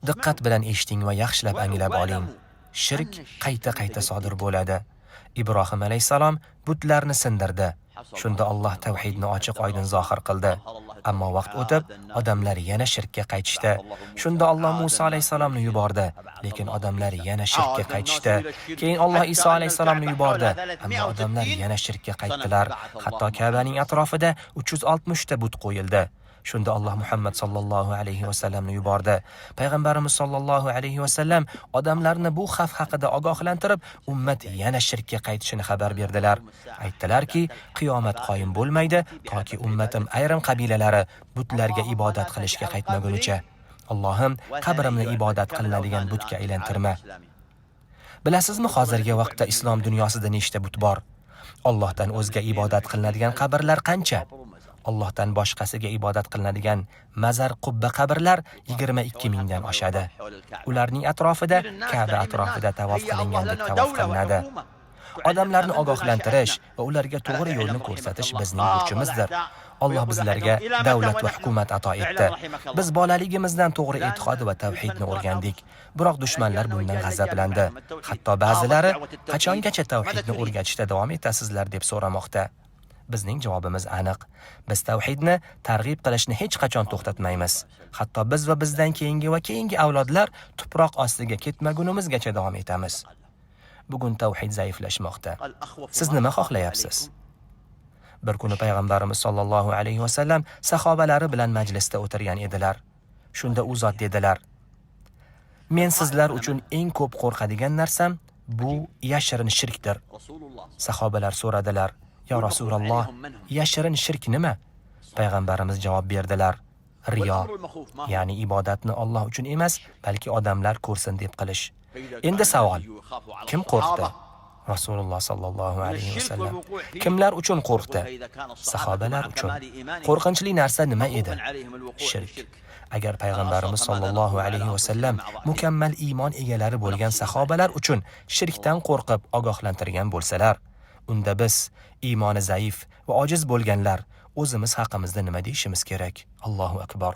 Diqqat bilan eshiting va yaxshilab anglab oling. Shirk qayta-qayta sodir bo'ladi. Ibrohim alayhisalom butlarni sindirdi. Shunda Alloh tavhidni ochiq-oydin zohir qildi. Ammo vaqt o'tib, odamlar yana shirkka qaytishdi. Shunda Alloh Musa alayhisalomni yubordi, lekin odamlar yana shirkka qaytishdi. Keyin Alloh Iso alayhisalomni yubordi, ammo odamlar yana shirkka qaytdilar. Hatto Ka'baning atrofida 360 ta but qo'yildi. Shunda Alloh Muhammad sallallohu alayhi va sallamni yubordi. Payg'ambarimiz sallallohu alayhi va sallam odamlarni bu xavf haqida ogohlantirib, ummat yana shirkka qaytishini xabar berdilar. Aytdilarki, qiyomat qoyim bo'lmaydi toki ummatim ayrim qabilalari butlarga ibodat qilishga qaytmagunicha. Allohim qabrimni ibodat qilinadigan butga aylantirma. Bilasizmi, hozirgi vaqtda islom dunyosida nechta but bor? Allohdan o'zga ibodat qilinadigan qabrlar qancha? Allohdan boshqasiga ibodat qilinadigan mazar qubba qabrlar 22 mingdan oshadi. Ularning atrofida Ka'ba atrofida tavof qilingandek tavof qilinadi. Odamlarni ogohlantirish va ularga to'g'ri yo'lni ko'rsatish bizning burchimizdir. Alloh bizlarga davlat va hukumat ato etdi. Biz bolaligimizdan to'g'ri e'tiqod va tavhidni o'rgandik. Biroq dushmanlar bundan g'azablandi. Hatto ba'zilari qachongacha tavhidni o'rgatishda davom etasizlar deb so'ramoqda. Bizning javobimiz aniq. Biz tavhidni targ'ib qilishni hech qachon to'xtatmaymiz. Hatto biz va bizdan keyingi avlodlar tuproq ostiga ketmagunimizgacha davom etamiz. Bugun tavhid zaiflashmoqda. Siz nima xohlayapsiz? Bir kuni payg'ambarimiz sollallohu alayhi va sallam sahobalari bilan majlisda o'tirgan edilar. Shunda u zot dedilar: "Men sizlar uchun eng ko'p qo'rqadigan narsam bu yashirin shirkdir." Sahobalar so'radilar: "Ya Rasululloh, yashirin shirk nima?" Payg'ambarimiz javob berdilar: "Riyo, ya'ni ibodatni Alloh uchun emas, balki odamlar ko'rsin deb qilish." Endi savol: kim qo'rqdi? Rasululloh sallallohu alayhi va sallam. Kimlar uchun qo'rqdi? Sahobalar uchun. Qo'rqinchli narsa nima edi? Shirk. Agar payg'ambarimiz sollallohu alayhi va sallam mukammal iymon egalari bo'lgan sahobalar uchun shirkdan qo'rqib ogohlantirgan bo'lsalar, unda biz iymoni zaif va ojiz bo'lganlar o'zimiz haqimizda nima deyishimiz kerak? Allohu akbar.